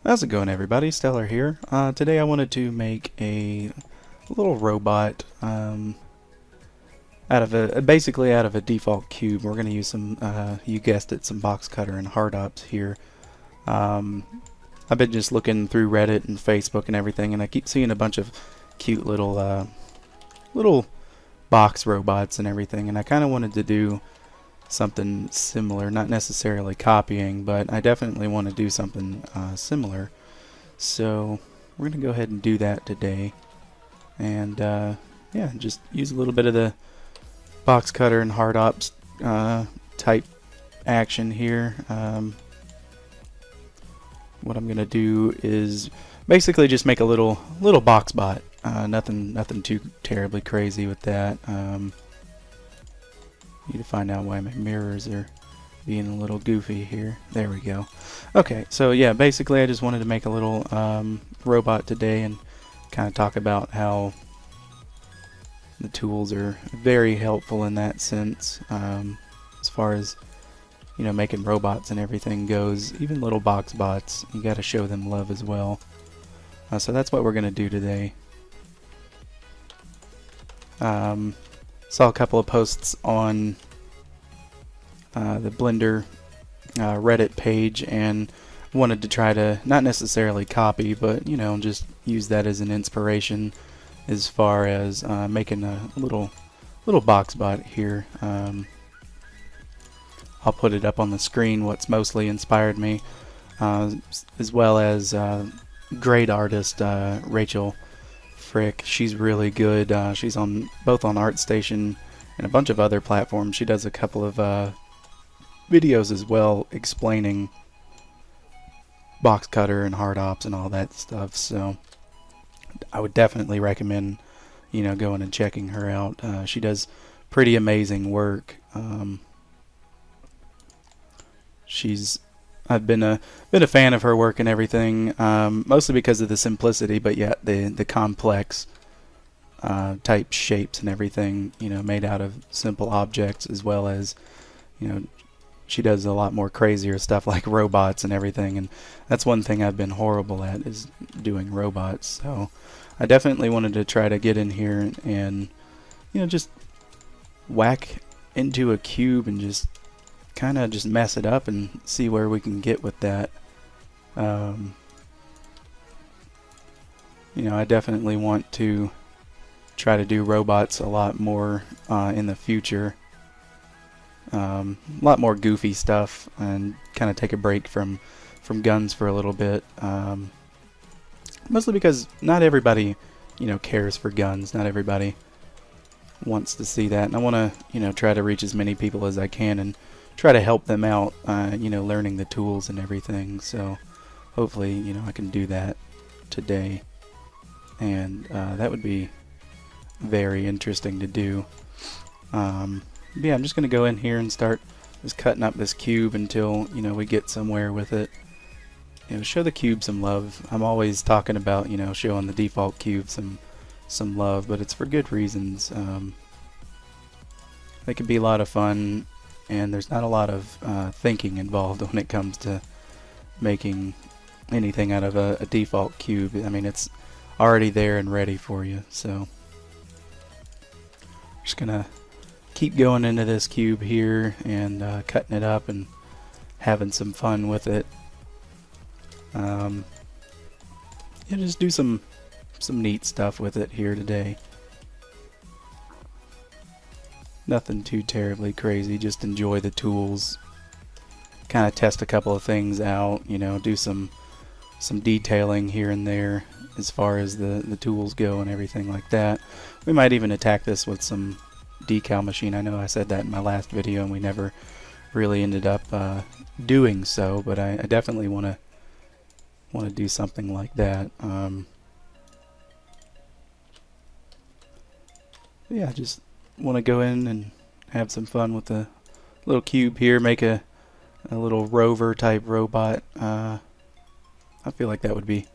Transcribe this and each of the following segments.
How's it going, everybody? Stellar here. Today I wanted to make a little robot out of basically out of a default cube. We're going to use some, you guessed it, some Boxcutter and Hardops here. I've been just looking through Reddit and Facebook and everything, and I keep seeing a bunch of cute little box robots and everything, and I kind of wanted to do something similar, not necessarily copying, but I definitely want to do something similar. So we're going to go ahead and do that today, and yeah, just use a little bit of the Boxcutter and Hardops type action here. What I'm going to do is basically just make a little box bot. Nothing too terribly crazy with that. Need to find out why my mirrors are being a little goofy here. There we go. Okay, so yeah, basically I just wanted to make a little robot today and kind of talk about how the tools are very helpful in that sense, as far as, you know, making robots and everything goes. Even little box bots, you got to show them love as well. So that's what we're going to do today. Saw a couple of posts on the Blender Reddit page and wanted to try to not necessarily copy, but you know, just use that as an inspiration as far as making a little box bot here. I'll put it up on the screen, what's mostly inspired me, as well as great artist Rachel Frick. She's really good. She's on both on ArtStation and a bunch of other platforms. She does a couple of videos as well explaining Boxcutter and Hardops and all that stuff. So I would definitely recommend, you know, going and checking her out. She does pretty amazing work. I've been a fan of her work and everything, mostly because of the simplicity, but yet the complex type shapes and everything, you know, made out of simple objects, as well as, you know, she does a lot more crazier stuff like robots and everything, and that's one thing I've been horrible at, is doing robots. So I definitely wanted to try to get in here and you know, just whack into a cube and just kind of just mess it up and see where we can get with that. You know, I definitely want to try to do robots a lot more in the future. A lot more goofy stuff, and kind of take a break from guns for a little bit. Mostly because not everybody, you know, cares for guns. Not everybody wants to see that, and I want to, you know, try to reach as many people as I can and try to help them out, you know, learning the tools and everything. So hopefully, you know, I can do that today, and that would be very interesting to do. Yeah, I'm just going to go in here and start just cutting up this cube until, you know, we get somewhere with it. You know, show the cube some love. I'm always talking about, you know, showing the default cube some love, but it's for good reasons. They can be a lot of fun, and there's not a lot of thinking involved when it comes to making anything out of a default cube. I mean, it's already there and ready for you. So just gonna keep going into this cube here and cutting it up and having some fun with it. Yeah, just do some neat stuff with it here today. Nothing too terribly crazy, just enjoy the tools, kind of test a couple of things out, you know, do some detailing here and there as far as the tools go and everything like that. We might even attack this with some decal machine. I know I said that in my last video and we never really ended up doing so, but I definitely want to do something like that. Yeah, just want to go in and have some fun with the little cube here, make a little rover type robot. I feel like that would be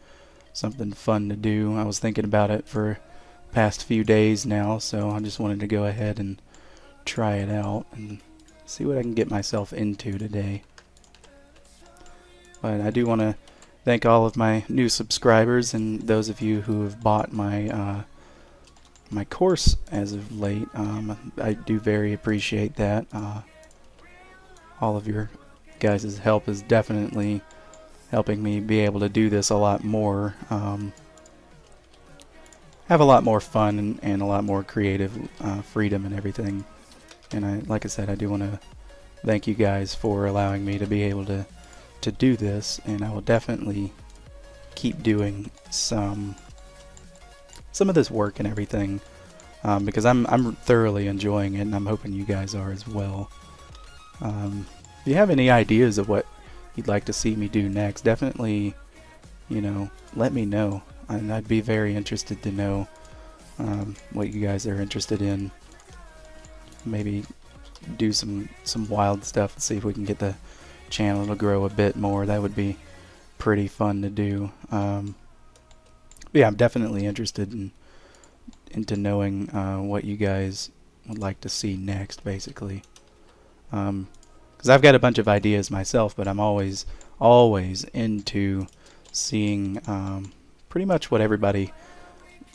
something fun to do. I was thinking about it for past few days now, so I just wanted to go ahead and try it out and see what I can get myself into today. But I do want to thank all of my new subscribers and those of you who have bought my my course as of late. I do very appreciate that. All of your guys' help is definitely helping me be able to do this a lot more. Have a lot more fun and a lot more creative freedom and everything. And like I said, I do want to thank you guys for allowing me to be able to do this, and I will definitely keep doing some of this work and everything, because I'm thoroughly enjoying it, and I'm hoping you guys are as well. If you have any ideas of what you'd like to see me do next, definitely, you know, let me know, and I'd be very interested to know what you guys are interested in. Maybe do some wild stuff and see if we can get the channel to grow a bit more. That would be pretty fun to do. Yeah, I'm definitely interested into knowing what you guys would like to see next, basically. Because I've got a bunch of ideas myself, but I'm always into seeing pretty much what everybody,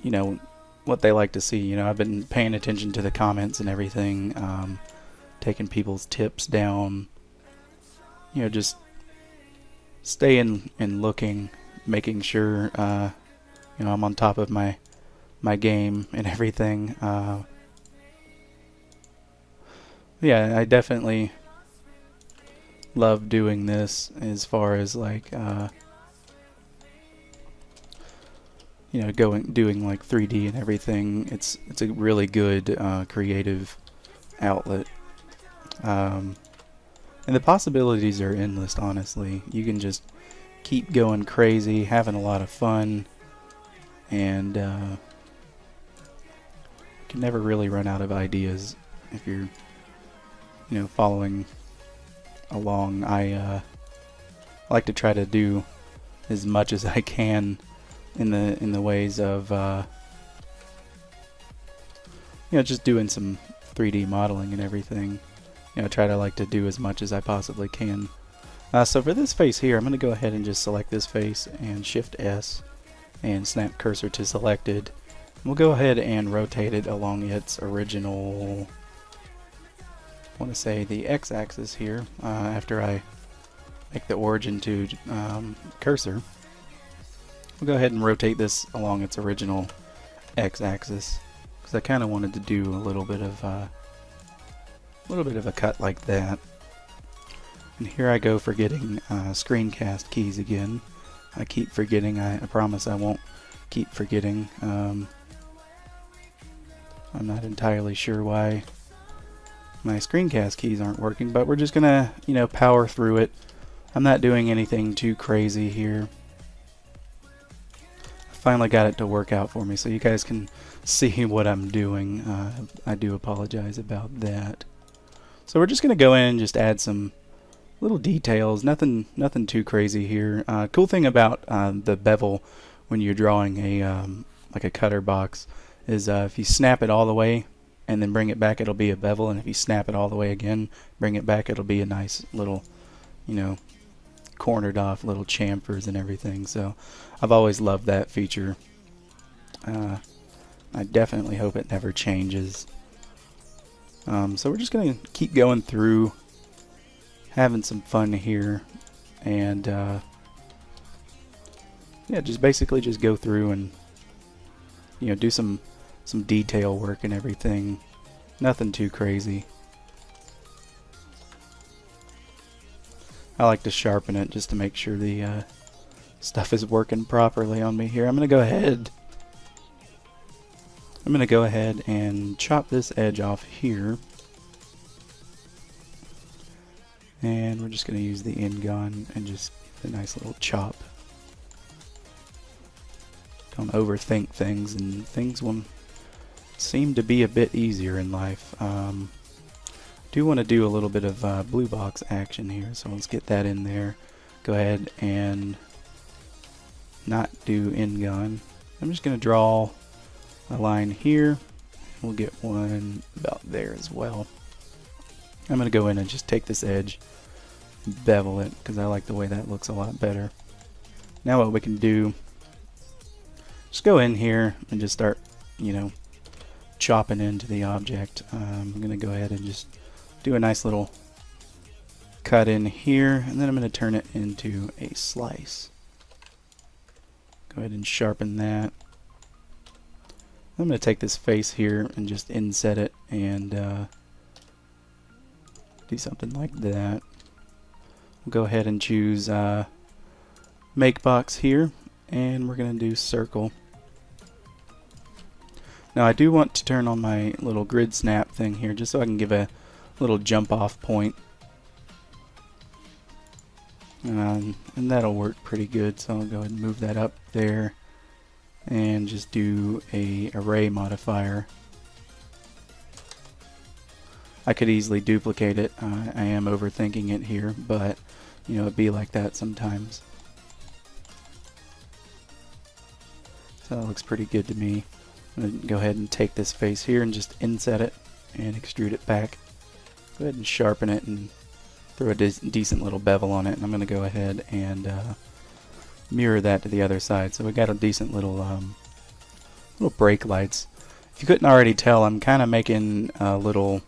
you know, what they like to see. You know, I've been paying attention to the comments and everything, taking people's tips down, you know, just staying and looking, making sure, you know, I'm on top of my game and everything. Yeah, I definitely love doing this as far as like, you know, doing like 3D and everything. It's a really good creative outlet. And the possibilities are endless, honestly. You can just keep going crazy, having a lot of fun, and you can never really run out of ideas if you're, you know, following along. I like to try to do as much as I can in the ways of you know, just doing some 3D modeling and everything. You know, try to like to do as much as I possibly can. So for this face here, I'm going to go ahead and just select this face and Shift S and snap cursor to selected. We'll go ahead and rotate it along its original, I want to say the X-axis here, after I make the origin to cursor. We'll go ahead and rotate this along its original X-axis, because I kind of wanted to do a little bit of a cut like that. And here I go forgetting screencast keys again. I keep forgetting. I promise I won't keep forgetting. I'm not entirely sure why my screencast keys aren't working, but we're just gonna, you know, power through it. I'm not doing anything too crazy here. I finally got it to work out for me, so you guys can see what I'm doing. I do apologize about that. So we're just gonna go in and just add some little details. Nothing too crazy here. Cool thing about the bevel when you're drawing a like a cutter box is if you snap it all the way and then bring it back, it'll be a bevel, and if you snap it all the way again, bring it back, it'll be a nice little, you know, cornered off little chamfers and everything. So I've always loved that feature. I definitely hope it never changes. So we're just going to keep going through, having some fun here, and yeah, just basically just go through and, you know, do some detail work and everything. Nothing too crazy. I like to sharpen it just to make sure the stuff is working properly on me here. I'm going to go ahead and chop this edge off here. And we're just going to use the end gun and just a nice little chop. Don't overthink things, and things will seem to be a bit easier in life. Do want to do a little bit of blue box action here, so let's get that in there. Go ahead and not do end gun. I'm just going to draw a line here. We'll get one about there as well. I'm going to go in and just take this edge, bevel it, because I like the way that looks a lot better. Now what we can do, just go in here and just start, chopping into the object. I'm going to go ahead and just do a nice little cut in here, and then I'm going to turn it into a slice. Go ahead and sharpen that. I'm going to take this face here and just inset it and do something like that. We'll go ahead and choose Make Box here, and we're going to do Circle. Now I do want to turn on my little grid snap thing here just so I can give a little jump off point. And that'll work pretty good, so I'll go ahead and move that up there and just do a array modifier. I could easily duplicate it. I am overthinking it here, but it'd be like that sometimes. So that looks pretty good to me. I'm going to go ahead and take this face here and just inset it and extrude it back. Go ahead and sharpen it and throw a decent little bevel on it, and I'm going to go ahead and mirror that to the other side. So we got a decent little brake lights. If you couldn't already tell, I'm kind of making a little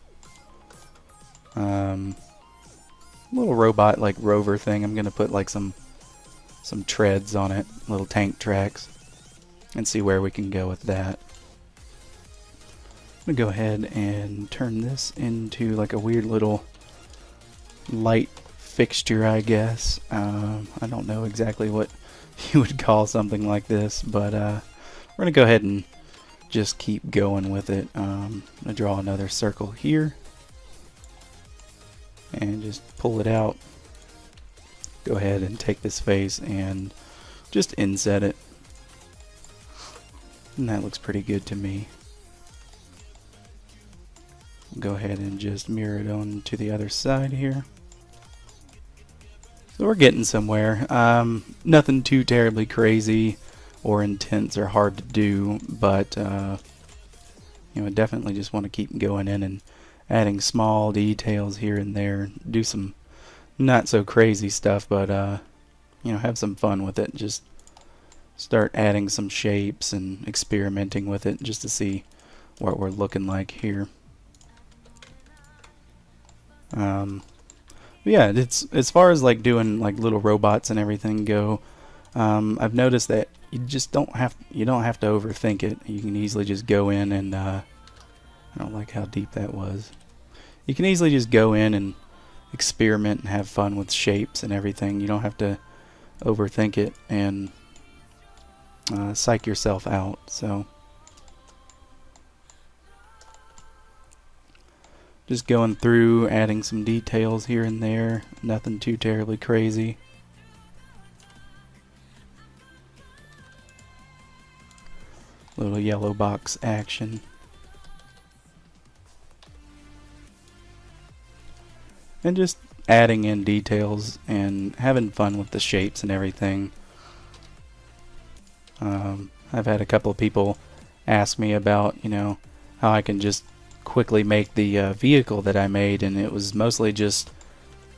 robot like rover thing. I'm going to put like some treads on it, little tank tracks, and see where we can go with that. I'm going to go ahead and turn this into like a weird little light fixture, I guess. I don't know exactly what you would call something like this, but we're going to go ahead and just keep going with it. I'm going to draw another circle here and just pull it out. Go ahead and take this face and just inset it. And that looks pretty good to me. Go ahead and just mirror it on to the other side here. So we're getting somewhere. Nothing too terribly crazy or intense or hard to do, but I definitely just want to keep going in and adding small details here and there. Do some not so crazy stuff, but have some fun with it. Just start adding some shapes and experimenting with it just to see what we're looking like here. Yeah, it's as far as like doing like little robots and everything go. I've noticed that you just don't have to overthink it. You can easily just go in and I don't like how deep that was. You can easily just go in and experiment and have fun with shapes and everything. You don't have to overthink it and psych yourself out. So just going through, adding some details here and there. Nothing too terribly crazy. Little yellow box action. And just adding in details and having fun with the shapes and everything. I've had a couple of people ask me about, how I can just quickly make the vehicle that I made, and it was mostly just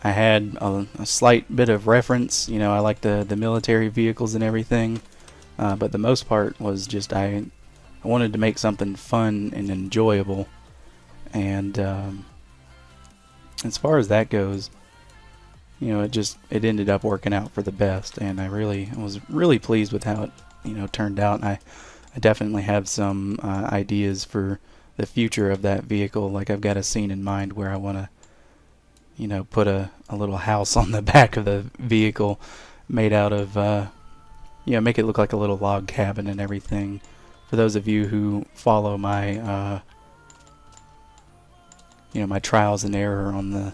I had a slight bit of reference. I like the military vehicles and everything, but the most part was just I wanted to make something fun and enjoyable, and as far as that goes, it ended up working out for the best, and I was really pleased with how it turned out. I definitely have some ideas for the future of that vehicle. Like I've got a scene in mind where I want to put a little house on the back of the vehicle made out of make it look like a little log cabin and everything. For those of you who follow my my trials and error on the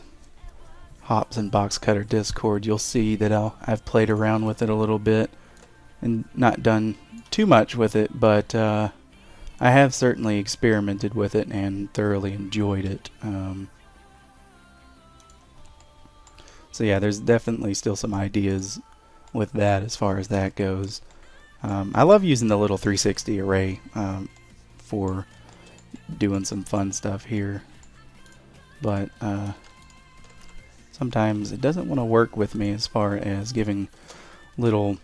Hops and Boxcutter Discord, you'll see that I've played around with it a little bit and not done too much with it, but I have certainly experimented with it and thoroughly enjoyed it. So yeah, there's definitely still some ideas with that as far as that goes. I love using the little 360 array for doing some fun stuff here, but sometimes it doesn't want to work with me as far as giving little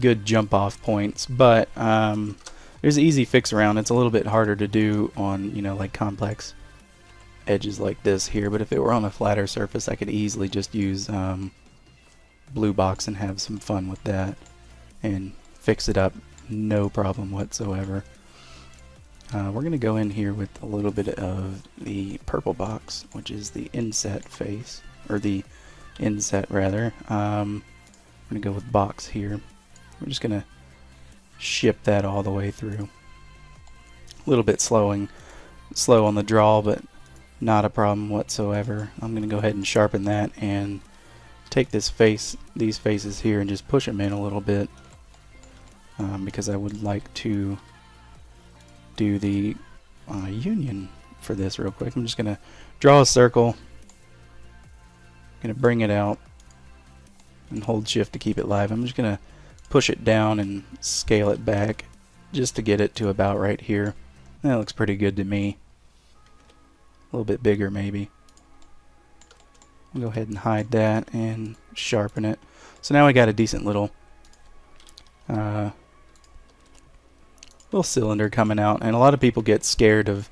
good jump off points, but there's an easy fix around. It's a little bit harder to do on, you know, like complex edges like this here, but if it were on a flatter surface, I could easily just use blue box and have some fun with that and fix it up, no problem whatsoever. We're going to go in here with a little bit of the purple box, which is the inset face, or the inset rather. I'm going to go with box here. We're just going to ship that all the way through. A little bit slow on the draw, but not a problem whatsoever. I'm going to go ahead and sharpen that and take these faces here and just push them in a little bit, because I would like to do the union for this real quick. I'm just going to draw a circle, going to bring it out and hold shift to keep it live. I'm just going to push it down and scale it back just to get it to about right here. That looks pretty good to me. A little bit bigger maybe. I'll go ahead and hide that and sharpen it. So now we got a decent little cylinder coming out, and a lot of people get scared of,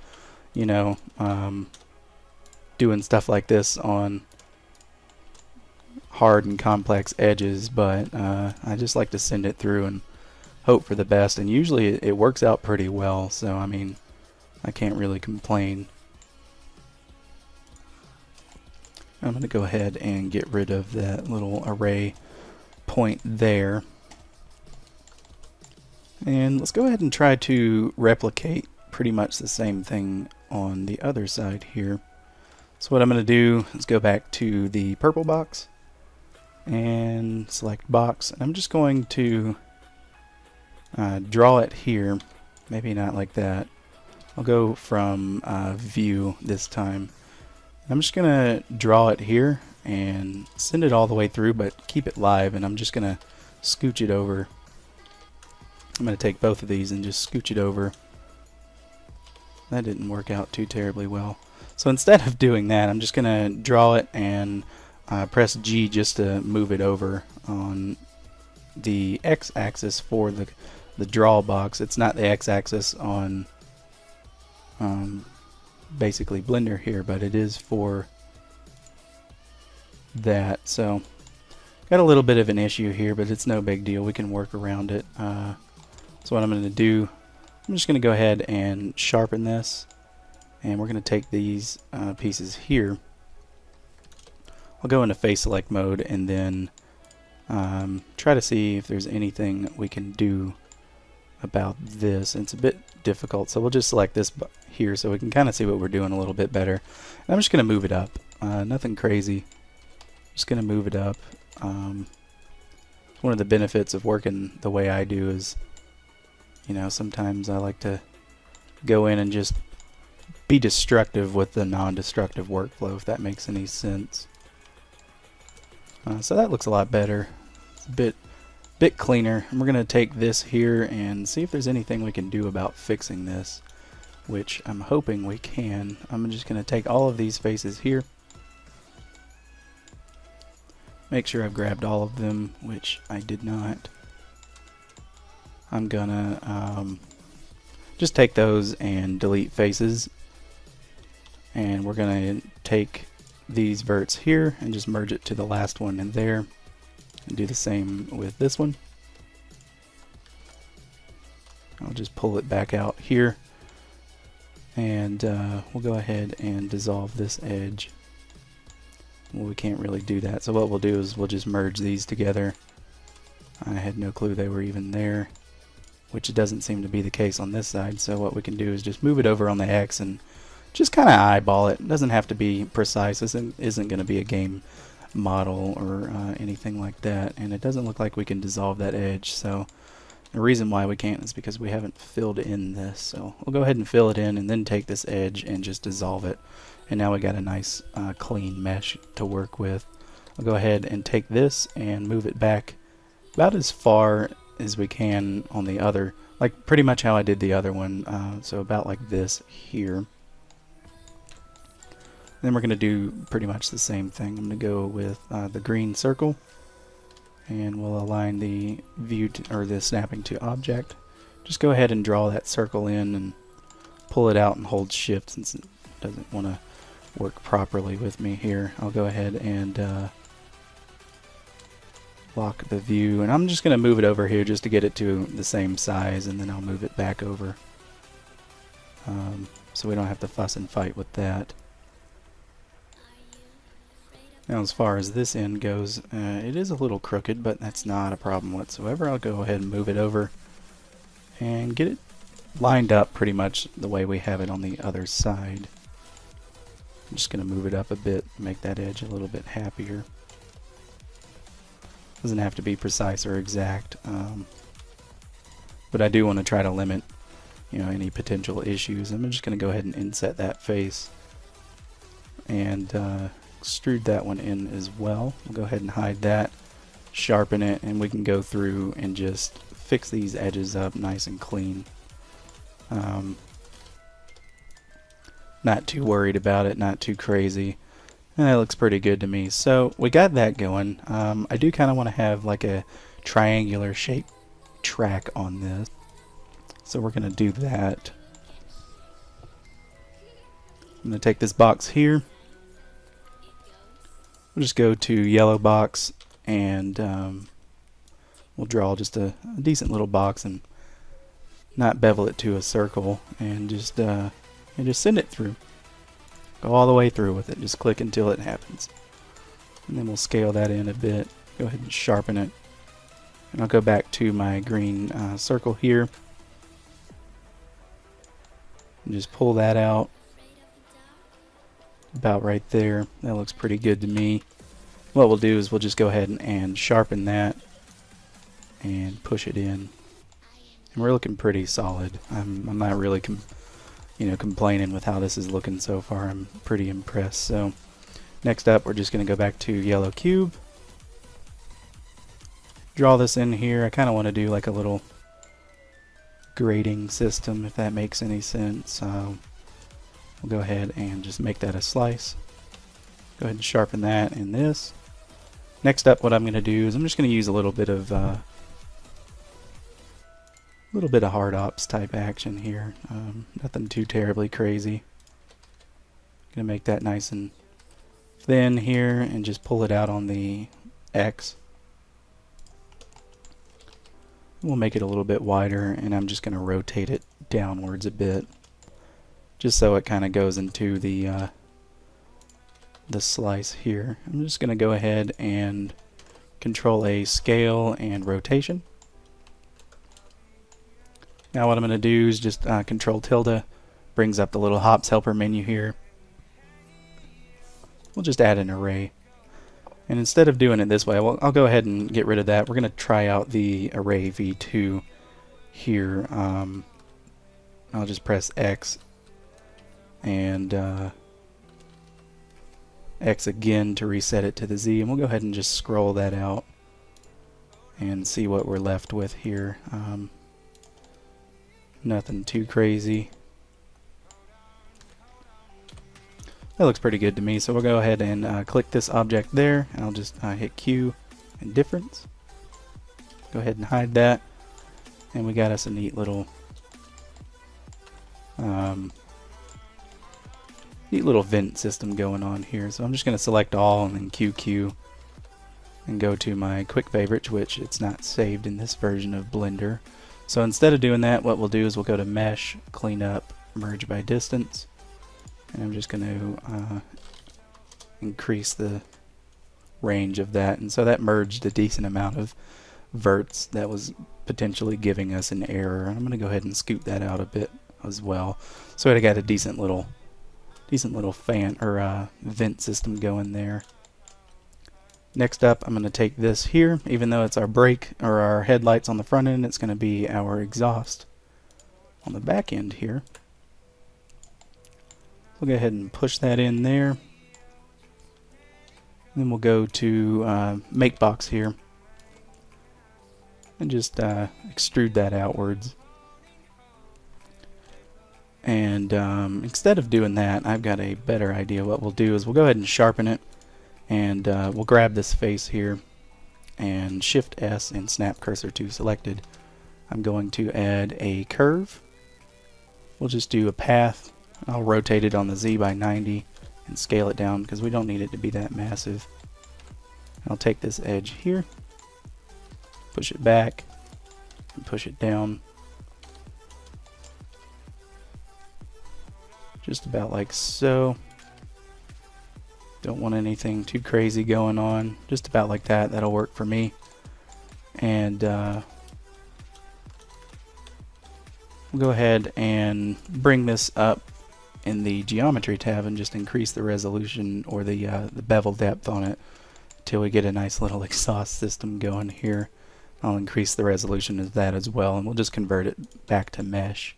you know, doing stuff like this on hard and complex edges, but I just like to send it through and hope for the best, and usually it works out pretty well, so I mean, I can't really complain. I'm going to go ahead and get rid of that little array point there. And let's go ahead and try to replicate pretty much the same thing on the other side here. So what I'm going to do is go back to the purple box and select box. And I'm just going to draw it here. Maybe not like that. I'll go from view this time. I'm just going to draw it here and send it all the way through, but keep it live, and I'm just going to scooch it over. I'm going to take both of these and just scooch it over. That didn't work out too terribly well. So instead of doing that, I'm just going to draw it and press G just to move it over on the X-axis for the draw box. It's not the X-axis on basically Blender here, but it is for that. So got a little bit of an issue here, but it's no big deal. We can work around it. So what I'm going to do, I'm just going to go ahead and sharpen this, and we're going to take these pieces here. I'll go into face select mode and then try to see if there's anything we can do about this. It's a bit difficult, so we'll just select this here so we can kind of see what we're doing a little bit better. And I'm just going to move it up. Nothing crazy. Just going to move it up. One of the benefits of working the way I do is, you know, sometimes I like to go in and just be destructive with the non-destructive workflow, if that makes any sense. So that looks a lot better. It's a bit cleaner. And we're going to take this here and see if there's anything we can do about fixing this, which I'm hoping we can. I'm just going to take all of these faces here, make sure I've grabbed all of them, which I did not. I'm gonna just take those and delete faces, and we're gonna take these verts here and just merge it to the last one in there, and do the same with this one. I'll just pull it back out here, and we'll go ahead and dissolve this edge. Well, we can't really do that, so what we'll do is we'll just merge these together. I had no clue they were even there, which it doesn't seem to be the case on this side, so what we can do is just move it over on the X and just kind of eyeball it. It doesn't have to be precise. This isn't going to be a game model or anything like that, and it doesn't look like we can dissolve that edge, so the reason why we can't is because we haven't filled in this. So we'll go ahead and fill it in and then take this edge and just dissolve it, and now we got a nice clean mesh to work with. I'll go ahead and take this and move it back about as far as we can on the other, like pretty much how I did the other one, so about like this here. Then we're going to do pretty much the same thing. I'm going to go with the green circle, and we'll align the view to, or the snapping to object. Just go ahead and draw that circle in and pull it out and hold shift since it doesn't want to work properly with me here. I'll go ahead and lock the view, and I'm just going to move it over here just to get it to the same size, and then I'll move it back over so we don't have to fuss and fight with that. Now as far as this end goes, it is a little crooked, but that's not a problem whatsoever. I'll go ahead and move it over and get it lined up pretty much the way we have it on the other side. I'm just going to move it up a bit, make that edge a little bit happier. Doesn't have to be precise or exact, but I do want to try to limit, any potential issues. I'm just going to go ahead and inset that face and extrude that one in as well. We'll go ahead and hide that, sharpen it, and we can go through and just fix these edges up nice and clean. Not too worried about it, not too crazy. And that looks pretty good to me. So we got that going. I do kind of want to have like a triangular shape track on this. So we're going to do that. I'm going to take this box here. We'll just go to yellow box and we'll draw just a decent little box and not bevel it to a circle, and just send it through. Go all the way through with it. Just click until it happens. And then we'll scale that in a bit. Go ahead and sharpen it. And I'll go back to my green circle here. And just pull that out. About right there. That looks pretty good to me. What we'll do is we'll just go ahead and sharpen that and push it in. And we're looking pretty solid. I'm not really complaining with how this is looking so far. I'm pretty impressed. So next up, we're just going to go back to yellow cube. Draw this in here. I kind of want to do like a little grading system, if that makes any sense. We'll go ahead and just make that a slice. Go ahead and sharpen that in this. Next up, what I'm going to do is I'm just going to use a little bit of Hardops type action here. Nothing too terribly crazy. Gonna make that nice and thin here and just pull it out on the X. We'll make it a little bit wider, and I'm just gonna rotate it downwards a bit, just so it kind of goes into the slice here. I'm just gonna go ahead and Control A scale and rotation. Now what I'm going to do is just Control tilde, brings up the little Hops helper menu here. We'll just add an array. And instead of doing it this way, I'll go ahead and get rid of that. We're going to try out the array v2 here. I'll just press X and X again to reset it to the Z. And we'll go ahead and just scroll that out and see what we're left with here. Nothing too crazy. That looks pretty good to me, so we'll go ahead and click this object there, and I'll just hit Q and difference. Go ahead and hide that, and we got us a neat little vent system going on here. So I'm just going to select all and then QQ and go to my quick favorite, which it's not saved in this version of Blender. So instead of doing that, what we'll do is we'll go to Mesh, Clean Up, Merge by Distance, and I'm just going to increase the range of that. And so that merged a decent amount of verts that was potentially giving us an error. I'm going to go ahead and scoot that out a bit as well. So I got a decent little fan or vent system going there. Next up, I'm going to take this here. Even though it's our brake or our headlights on the front end, it's going to be our exhaust on the back end here. We'll go ahead and push that in there. Then we'll go to Make Box here and just extrude that outwards. And instead of doing that, I've got a better idea. What we'll do is we'll go ahead and sharpen it. And we'll grab this face here and Shift S and snap cursor to selected. I'm going to add a curve. We'll just do a path. I'll rotate it on the Z by 90 and scale it down because we don't need it to be that massive. I'll take this edge here, push it back, and push it down. Just about like so. Don't want anything too crazy going on. Just about like that. That'll work for me. And we'll go ahead and bring this up in the geometry tab and just increase the resolution or the bevel depth on it till we get a nice little exhaust system going here. I'll increase the resolution of that as well, and we'll just convert it back to mesh.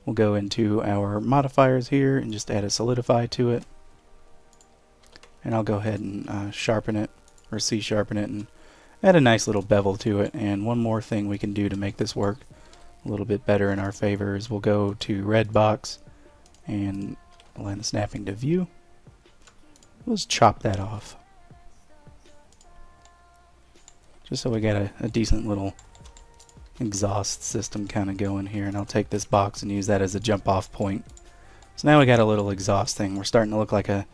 We'll go into our modifiers here and just add a solidify to it. And I'll go ahead and sharpen it, or C-sharpen it, and add a nice little bevel to it. And one more thing we can do to make this work a little bit better in our favor is we'll go to red box and align the snapping to view. We'll just chop that off. Just so we got a decent little exhaust system kind of going here. And I'll take this box and use that as a jump off point. So now we got a little exhaust thing. We're starting to look like a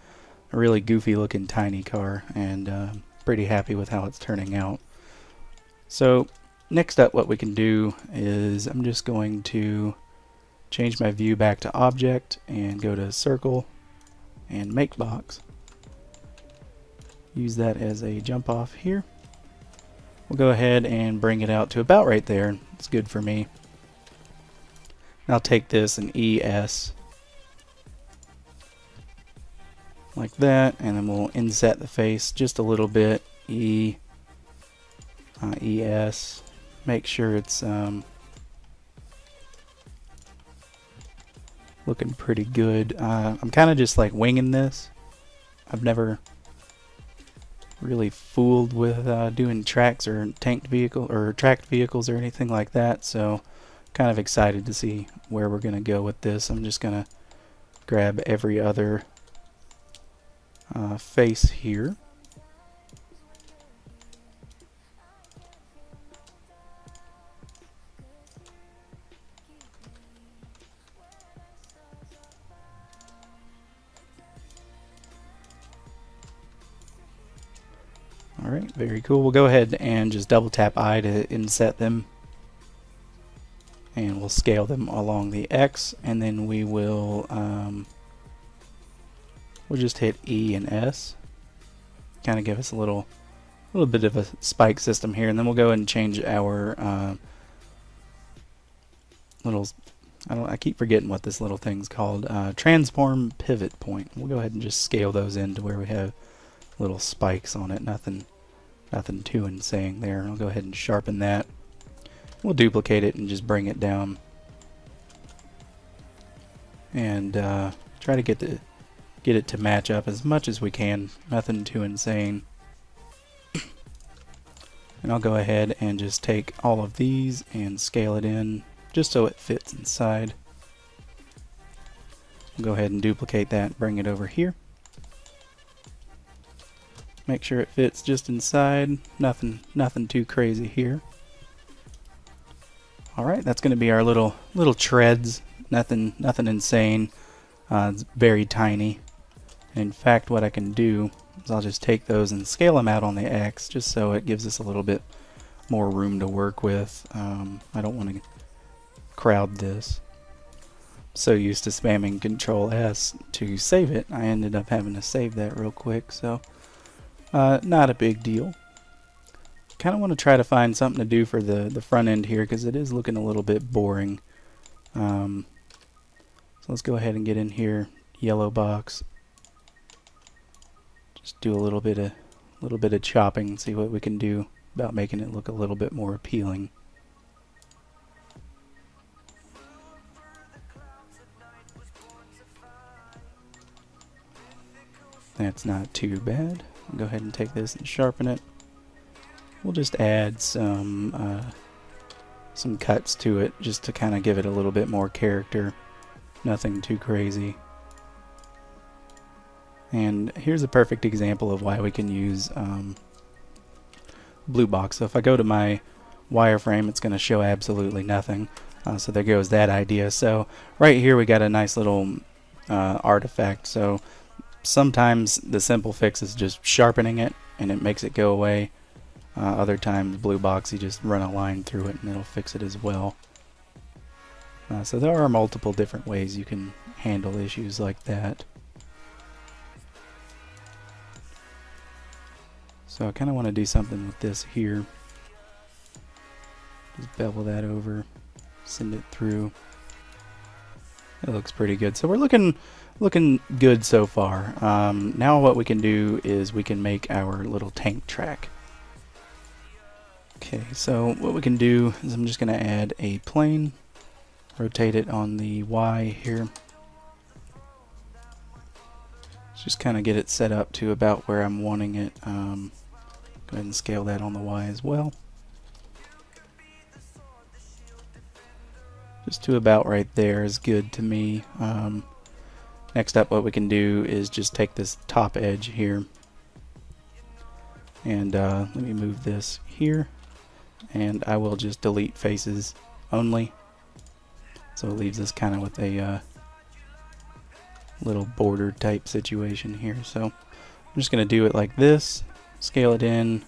really goofy looking tiny car, and pretty happy with how it's turning out. So next up, what we can do is I'm just going to change my view back to object and go to circle and make box. Use that as a jump off here. We'll go ahead and bring it out to about right there. It's good for me. And I'll take this and ES like that, and then we'll inset the face just a little bit. ES. Make sure it's looking pretty good. I'm kind of just like winging this. I've never really fooled with doing tracks or tanked vehicle or tracked vehicles or anything like that, so kind of excited to see where we're gonna go with this. I'm just gonna grab every other face here. Alright, very cool. We'll go ahead and just double tap I to inset them, and we'll scale them along the X, and then we will we'll just hit E and S, kind of give us a little bit of a spike system here, and then we'll go ahead and change our I keep forgetting what this little thing's called, transform pivot point. We'll go ahead and just scale those in to where we have little spikes on it. Nothing too insane there. I'll go ahead and sharpen that. We'll duplicate it and just bring it down, and try to get it to match up as much as we can. Nothing too insane. And I'll go ahead and just take all of these and scale it in just so it fits inside. We'll go ahead and duplicate that, bring it over here. Make sure it fits just inside. Nothing too crazy here. Alright, that's going to be our little treads. Nothing insane. It's very tiny. In fact, what I can do is I'll just take those and scale them out on the X, just so it gives us a little bit more room to work with. I don't want to crowd this. So used to spamming Control S to save it, I ended up having to save that real quick. So not a big deal. Kind of want to try to find something to do for the front end here, because it is looking a little bit boring. So let's go ahead and get in here, yellow box. Just do a little bit of chopping, see what we can do about making it look a little bit more appealing. That's not too bad. I'll go ahead and take this and sharpen it. We'll just add some cuts to it just to kind of give it a little bit more character. Nothing too crazy. And here's a perfect example of why we can use blue box. So if I go to my wireframe, it's going to show absolutely nothing. So there goes that idea. So right here we got a nice little artifact. So sometimes the simple fix is just sharpening it and it makes it go away. Other times blue box, you just run a line through it and it'll fix it as well. So there are multiple different ways you can handle issues like that. So I kind of want to do something with this here. Just bevel that over, send it through. It looks pretty good. So we're looking good so far. Now what we can do is we can make our little tank track. Okay, so what we can do is I'm just going to add a plane, rotate it on the Y here. Just kind of get it set up to about where I'm wanting it. Go ahead and scale that on the Y as well. Just to about right there is good to me. Next up, what we can do is just take this top edge here and let me move this here, and I will just delete faces only, so it leaves us kind of with a little border type situation here. So I'm just going to do it like this, scale it in,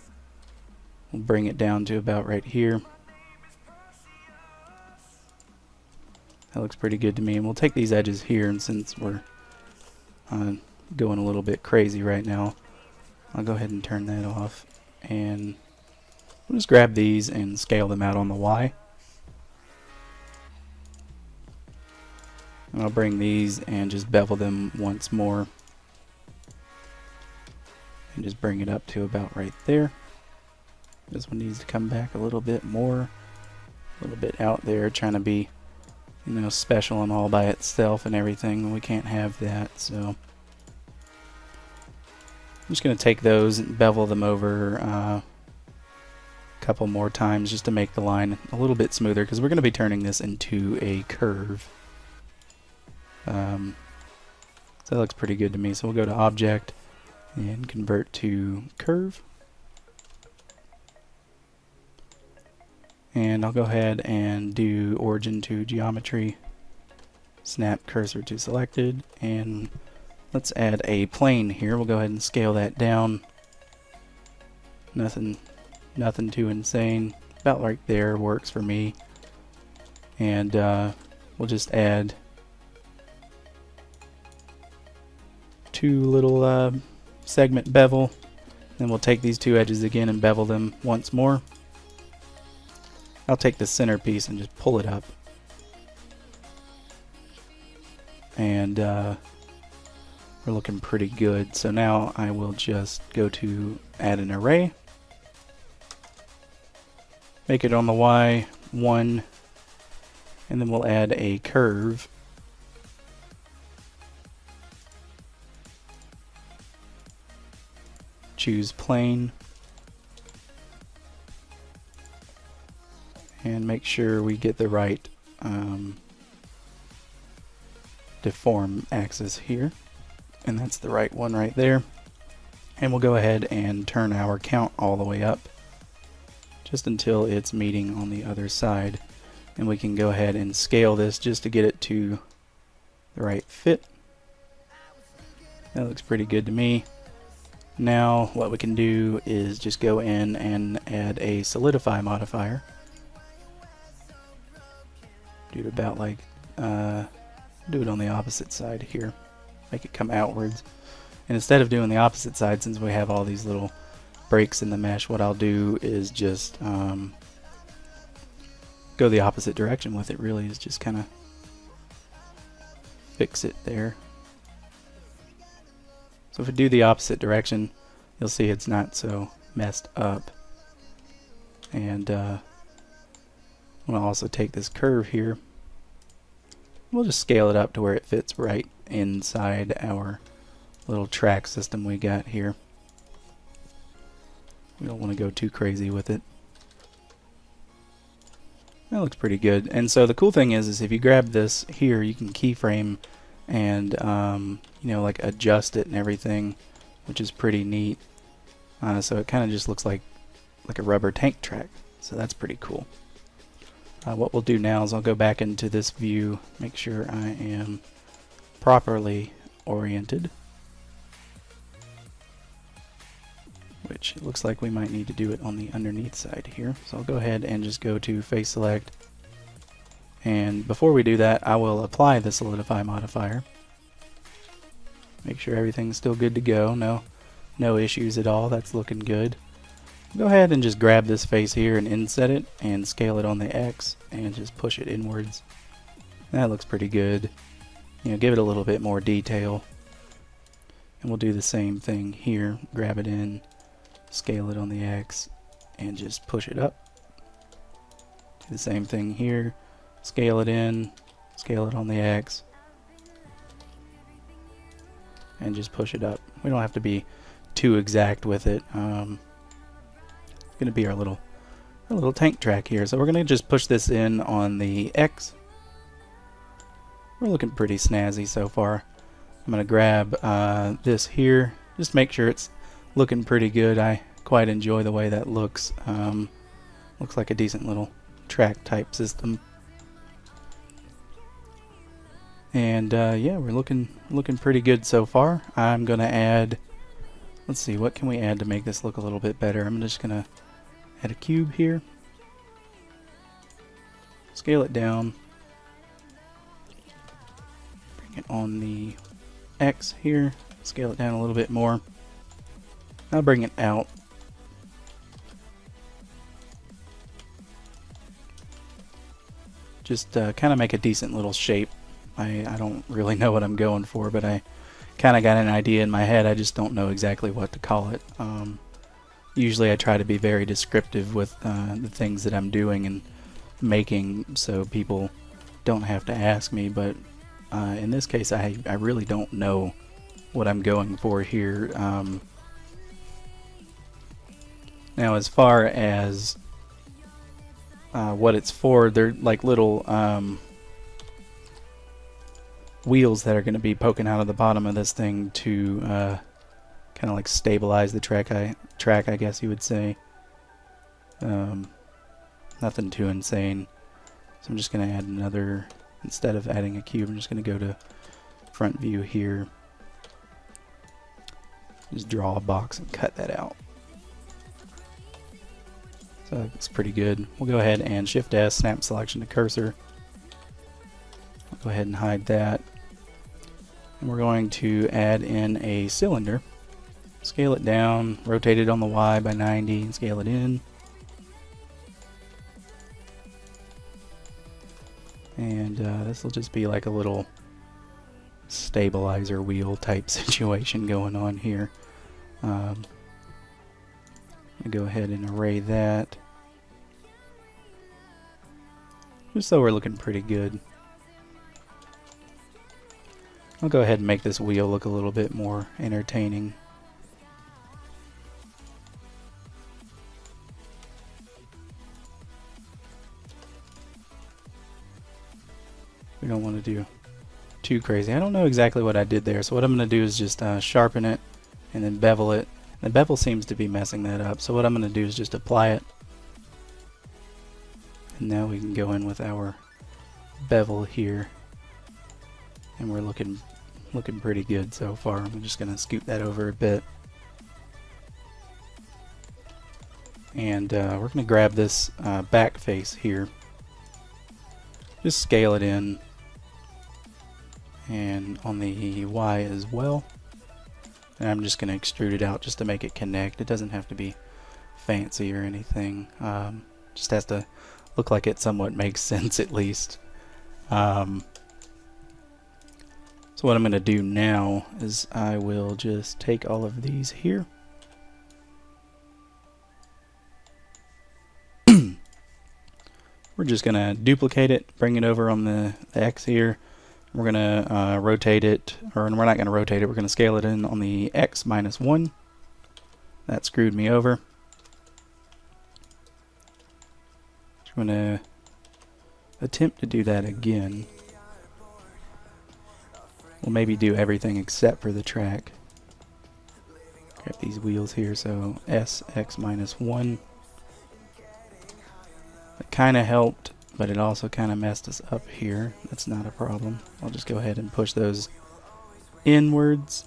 we'll bring it down to about right here. That looks pretty good to me, and we'll take these edges here, and since we're going a little bit crazy right now, I'll go ahead and turn that off, and we'll just grab these and scale them out on the Y. And I'll bring these and just bevel them once more and just bring it up to about right there. This one needs to come back a little bit more, a little bit out there, trying to be, you know, special and all by itself and everything. We can't have that, so I'm just going to take those and bevel them over a couple more times just to make the line a little bit smoother, because we're going to be turning this into a curve. So that looks pretty good to me. So we'll go to Object and convert to Curve. And I'll go ahead and do Origin to Geometry, Snap Cursor to Selected, and let's add a plane here. We'll go ahead and scale that down. Nothing too insane. About right there works for me. And we'll just add two little segment bevel. Then we'll take these two edges again and bevel them once more. I'll take the center piece and just pull it up. And we're looking pretty good. So now I will just go to add an array. Make it on the Y 1. And then we'll add a curve. Choose plane. And make sure we get the right deform axis here, and that's the right one right there. And we'll go ahead and turn our count all the way up just until it's meeting on the other side, and we can go ahead and scale this just to get it to the right fit. That looks pretty good to me. Now what we can do is just go in and add a Solidify modifier. Do it about like, do it on the opposite side here. Make it come outwards. And instead of doing the opposite side, since we have all these little breaks in the mesh, what I'll do is just go the opposite direction with it, really, is just kind of fix it there. So if we do the opposite direction, you'll see it's not so messed up. And we'll also take this curve here. We'll just scale it up to where it fits right inside our little track system we got here. We don't want to go too crazy with it. That looks pretty good. And so the cool thing is if you grab this here, you can keyframe and you know, like adjust it and everything, which is pretty neat. So it kind of just looks like like a rubber tank track. So that's pretty cool. What we'll do now is I'll go back into this view, make sure I am properly oriented, which it looks like we might need to do it on the underneath side here. So I'll go ahead and just go to face select, and before we do that I will apply the Solidify modifier. Make sure everything's still good to go, no issues at all, that's looking good. Go ahead and just grab this face here and inset it and scale it on the X and just push it inwards. That looks pretty good. You know, give it a little bit more detail. And we'll do the same thing here. Grab it in, scale it on the X, and just push it up. Do the same thing here. Scale it in, scale it on the X, and just push it up. We don't have to be too exact with it. Going to be our little tank track here. So we're going to just push this in on the X. We're looking pretty snazzy so far. I'm going to grab this here. Just make sure it's looking pretty good. I quite enjoy the way that looks. Looks like a decent little track type system. And yeah, we're looking pretty good so far. I'm going to add, let's see, what can we add to make this look a little bit better? I'm just going to add a cube here, scale it down, bring it on the X here, scale it down a little bit more. I'll bring it out. Just kind of make a decent little shape. I don't really know what I'm going for, but I kind of got an idea in my head. I just don't know exactly what to call it. Usually I try to be very descriptive with the things that I'm doing and making so people don't have to ask me, but in this case I really don't know what I'm going for here. Now as far as what it's for, they're like little wheels that are going to be poking out of the bottom of this thing to kind of like stabilize the track, I guess you would say. Nothing too insane. So I'm just going to add another, instead of adding a cube, I'm just going to go to front view here. Just draw a box and cut that out. So that looks pretty good. We'll go ahead and Shift S, snap selection to cursor. I'll go ahead and hide that. And we're going to add in a cylinder. Scale it down, rotate it on the Y by 90, and scale it in. And this will just be like a little stabilizer wheel type situation going on here. I'm going to go ahead and array that, just so we're looking pretty good. I'll go ahead and make this wheel look a little bit more entertaining. We don't want to do too crazy. I don't know exactly what I did there, so what I'm going to do is just sharpen it and then bevel it. The bevel seems to be messing that up, so what I'm going to do is just apply it. And now we can go in with our bevel here. And we're looking pretty good so far. I'm just going to scoot that over a bit. And we're going to grab this back face here. Just scale it in. And on the Y as well. And I'm just going to extrude it out just to make it connect. It doesn't have to be fancy or anything. Just has to look like it somewhat makes sense at least. So what I'm going to do now is I will just take all of these here. We're just going to duplicate it, bring it over on the X here. We're going to rotate it, or we're not going to rotate it, we're going to scale it in on the X minus 1. That screwed me over. I'm going to attempt to do that again. We'll maybe do everything except for the track. Grab these wheels here, so S, X minus 1. kind of helped, but it also kind of messed us up here. That's not a problem. I'll just go ahead and push those inwards.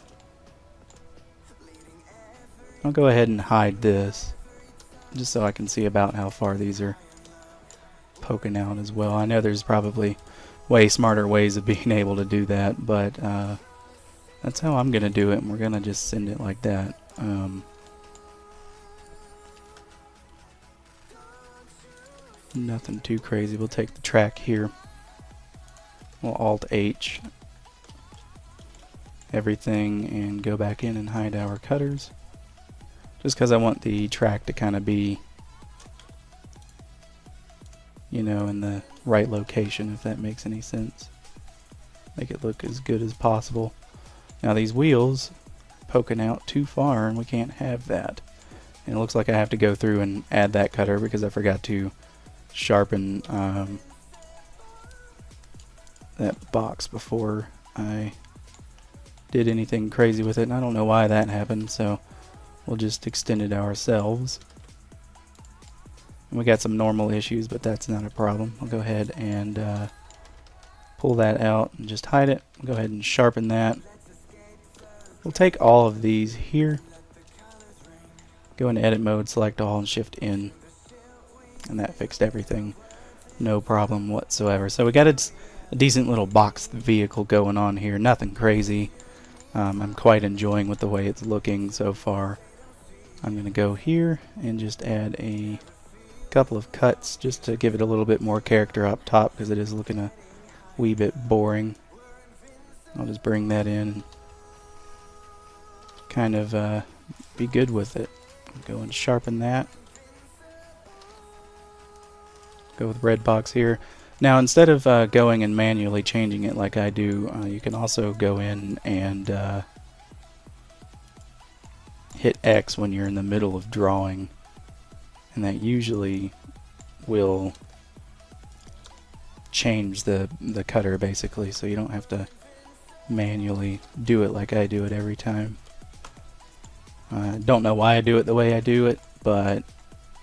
I'll go ahead and hide this, just so I can see about how far these are poking out as well. I know there's probably way smarter ways of being able to do that, but that's how I'm going to do it, and we're going to just send it like that. Nothing too crazy. We'll take the track here. We'll Alt-H everything and go back in and hide our cutters. Just because I want the track to kind of be, you know, in the right location, if that makes any sense. Make it look as good as possible. Now these wheels poking out too far, and we can't have that. And it looks like I have to go through and add that cutter because I forgot to sharpen that box before I did anything crazy with it, and I don't know why that happened, so we'll just extend it ourselves. And we got some normal issues, but that's not a problem. I'll go ahead and pull that out and just hide it. Go ahead and sharpen that. We'll take all of these here, go into edit mode, select all, and shift in, and that fixed everything. No problem whatsoever. So we got a decent little box vehicle going on here. Nothing crazy. I'm quite enjoying with the way it's looking so far. I'm going to go here and just add a couple of cuts just to give it a little bit more character up top, because it is looking a wee bit boring. I'll just bring that in and kind of be good with it. Go and sharpen that. Go with red box here. Now instead of going and manually changing it like I do, you can also go in and hit X when you're in the middle of drawing, and that usually will change the cutter basically, so you don't have to manually do it like I do it every time. Don't know why I do it the way I do it, but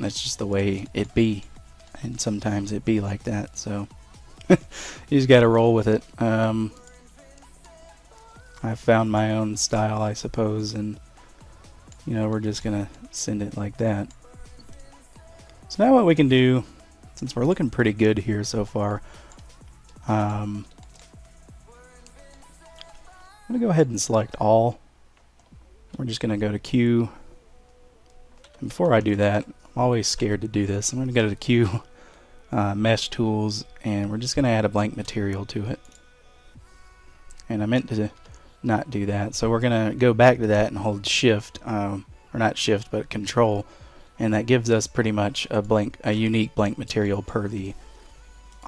that's just the way it be, and sometimes it be like that, so you just gotta roll with it. I found my own style, I suppose, and you know, we're just gonna send it like that. So now what we can do, since we're looking pretty good here so far, I'm gonna go ahead and select all. We're just gonna go to Q, and before I do that, I'm always scared to do this. I'm gonna go to Q, Mesh Tools, and we're just gonna add a blank material to it. And I meant to not do that, so we're gonna go back to that and hold Shift, or not Shift, but Control, and that gives us pretty much a unique blank material per the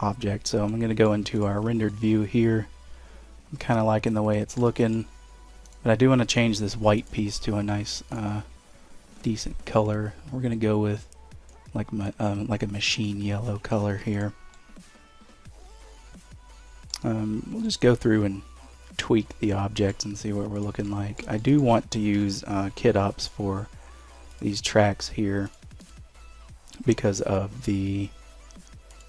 object. So I'm gonna go into our rendered view here. I'm kind of liking the way it's looking, but I do want to change this white piece to a nice, decent color. We're gonna go with like a machine yellow color here. We'll just go through and tweak the objects and see what we're looking like. I do want to use Hardops for these tracks here because of the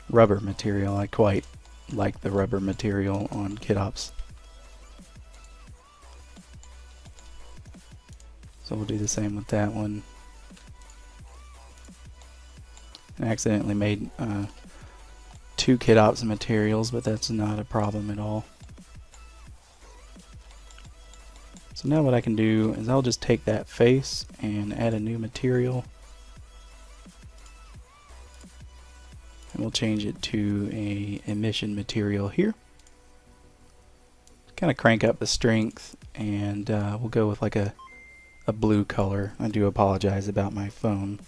rubber material. I quite like the rubber material on Hardops. So we'll do the same with that one. I accidentally made two Hardops materials, but that's not a problem at all. So now what I can do is I'll just take that face and add a new material, and we'll change it to a emission material here. Kind of crank up the strength, and we'll go with like a blue color. I do apologize about my phone.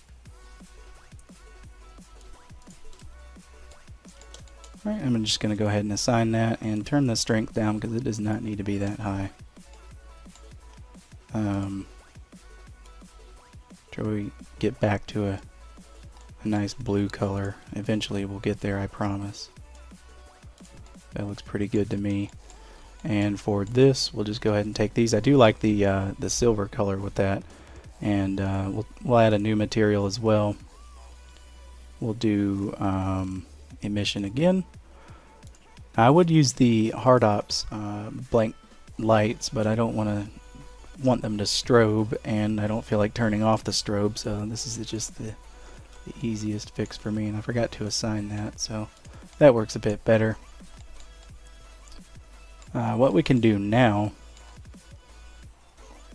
Alright, I'm just going to go ahead and assign that and turn the strength down because it does not need to be that high. Till we get back to a nice blue color. Eventually we'll get there, I promise. That looks pretty good to me. And for this, we'll just go ahead and take these. I do like the silver color with that, and we'll add a new material as well. we'll do emission again. I would use the Hardops blank lights, but I don't want them to strobe, and I don't feel like turning off the strobe, so this is just the easiest fix for me, and I forgot to assign that, so that works a bit better. What we can do now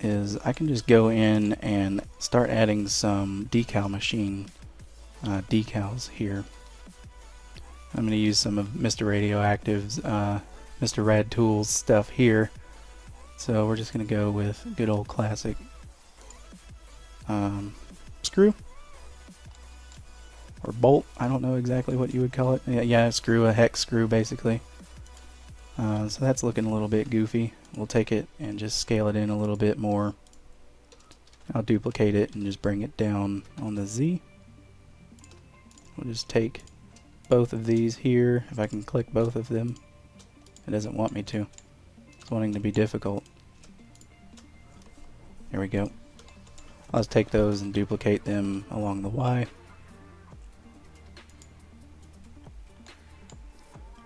is I can just go in and start adding some decal machine decals here. I'm going to use some of Mr. Radioactive's Mr. Rad Tools stuff here. So we're just going to go with good old classic screw or bolt. I don't know exactly what you would call it. Yeah, screw, a hex screw basically. So that's looking a little bit goofy. We'll take it and just scale it in a little bit more. I'll duplicate it and just bring it down on the Z. We'll just take both of these here. If I can click both of them, it doesn't want me to. It's wanting to be difficult. There we go. I'll just take those and duplicate them along the Y.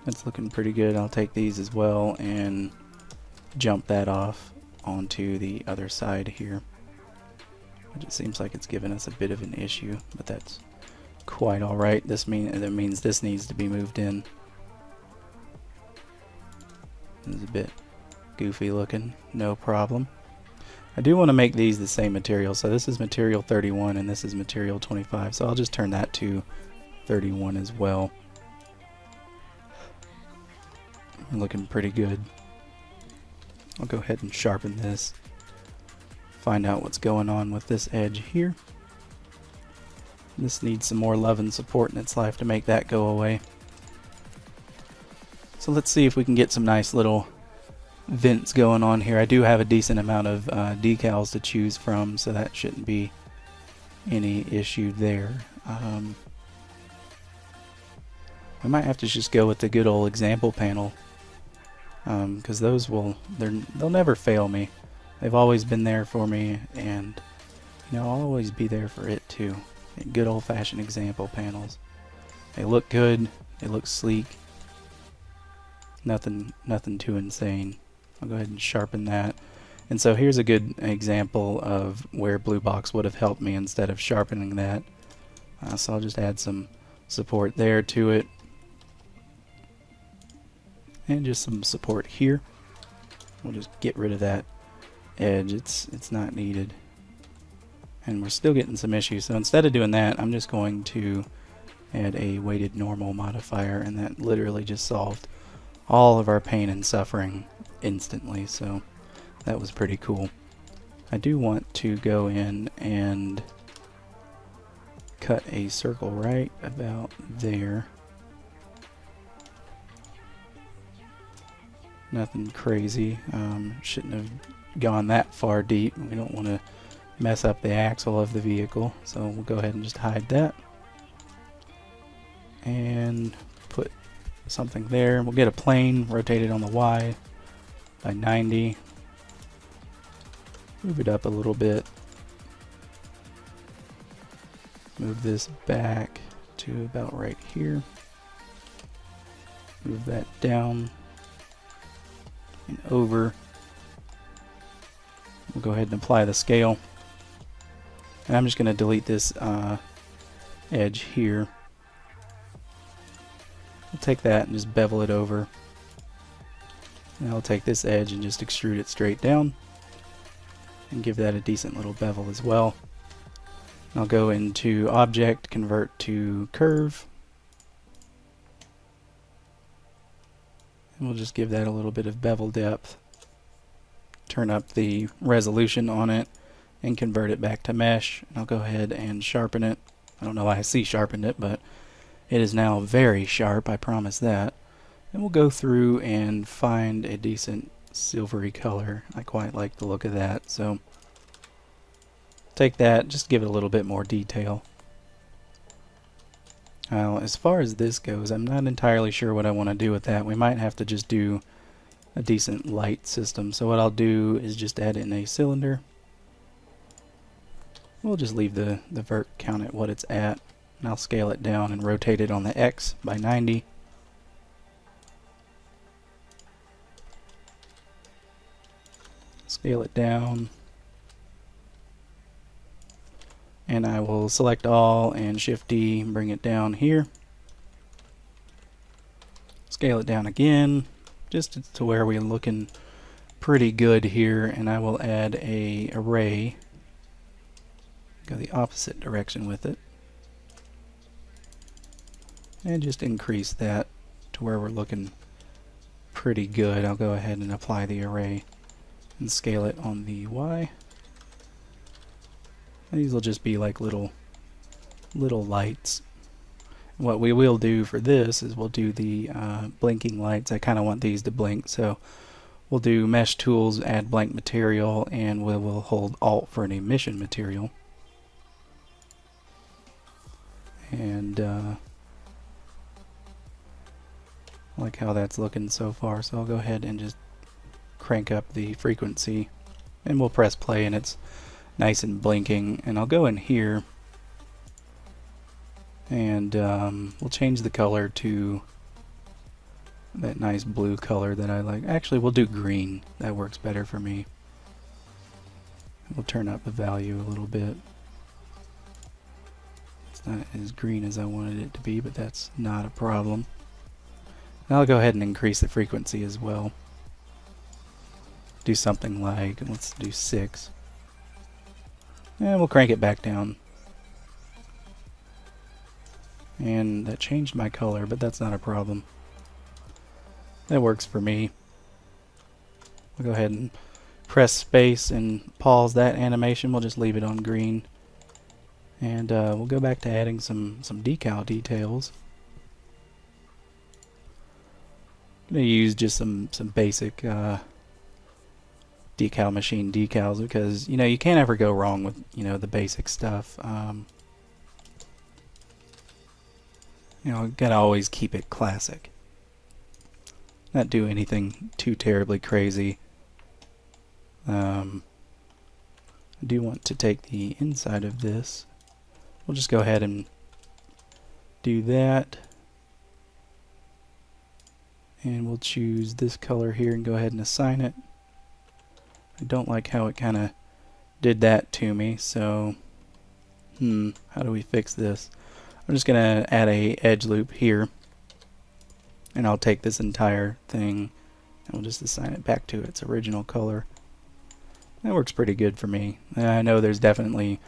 That's looking pretty good. I'll take these as well and jump that off onto the other side here. It just seems like it's giving us a bit of an issue, but that's quite alright. That means this needs to be moved in. It's a bit goofy looking, no problem. I do want to make these the same material, so this is material 31 and this is material 25, so I'll just turn that to 31 as well. Looking pretty good. I'll go ahead and sharpen this, find out what's going on with this edge here. This needs some more love and support in its life to make that go away. So let's see if we can get some nice little vents going on here. I do have a decent amount of decals to choose from, so that shouldn't be any issue there. I might have to just go with the good old example panel, because they'll never fail me. They've always been there for me, and I'll always be there for it too. Good old-fashioned example panels. They look good. They look sleek. Nothing too insane. I'll go ahead and sharpen that. And so here's a good example of where Blue Box would have helped me instead of sharpening that. So I'll just add some support there to it. And just some support here. We'll just get rid of that edge. It's not needed. And we're still getting some issues. So instead of doing that, I'm just going to add a weighted normal modifier, and that literally just solved all of our pain and suffering instantly. So that was pretty cool. I do want to go in and cut a circle right about there. Nothing crazy. Shouldn't have gone that far deep. We don't want to mess up the axle of the vehicle, so we'll go ahead and just hide that and put something there. We'll get a plane rotated on the Y by 90. Move it up a little bit. Move this back to about right here. Move that down and over. We'll go ahead and apply the scale. And I'm just going to delete this edge here. I'll take that and just bevel it over. And I'll take this edge and just extrude it straight down. And give that a decent little bevel as well. And I'll go into Object, Convert to Curve. And we'll just give that a little bit of bevel depth. Turn up the resolution on it and convert it back to mesh. And I'll go ahead and sharpen it. I don't know why I sharpened it, but it is now very sharp, I promise that. And we'll go through and find a decent silvery color. I quite like the look of that, so take that, just give it a little bit more detail. Now, as far as this goes, I'm not entirely sure what I want to do with that. We might have to just do a decent light system. So what I'll do is just add in a cylinder. We'll just leave the vert count at what it's at. and I'll scale it down and rotate it on the X by 90. Scale it down, and I will select all and Shift D, bring it down here. Scale it down again, just to where we're looking pretty good here, and I will add a array. Go the opposite direction with it, and just increase that to where we're looking pretty good. I'll go ahead and apply the array and scale it on the Y. And these will just be like little lights. What we will do for this is we'll do the blinking lights. I kind of want these to blink, so we'll do Mesh Tools, add blank material, and we will hold Alt for an emission material. And I like how that's looking so far, so I'll go ahead and just crank up the frequency, and we'll press play, and it's nice and blinking. And I'll go in here and we'll change the color to that nice blue color that I like. Actually, we'll do green. That works better for me. We'll turn up the value a little bit. It's not as green as I wanted it to be, but that's not a problem. Now I'll go ahead and increase the frequency as well. Do something like, let's do 6. And we'll crank it back down. And that changed my color, but that's not a problem. That works for me. We'll go ahead and press space and pause that animation. We'll just leave it on green. And we'll go back to adding some decal details. I'm going to use just some basic decal machine decals, because you can't ever go wrong with the basic stuff. Gotta always keep it classic. Not do anything too terribly crazy. I do want to take the inside of this. We'll just go ahead and do that. And we'll choose this color here and go ahead and assign it. I don't like how it kind of did that to me, so how do we fix this? I'm just going to add a edge loop here, and I'll take this entire thing and we'll just assign it back to its original color. That works pretty good for me. I know there's definitely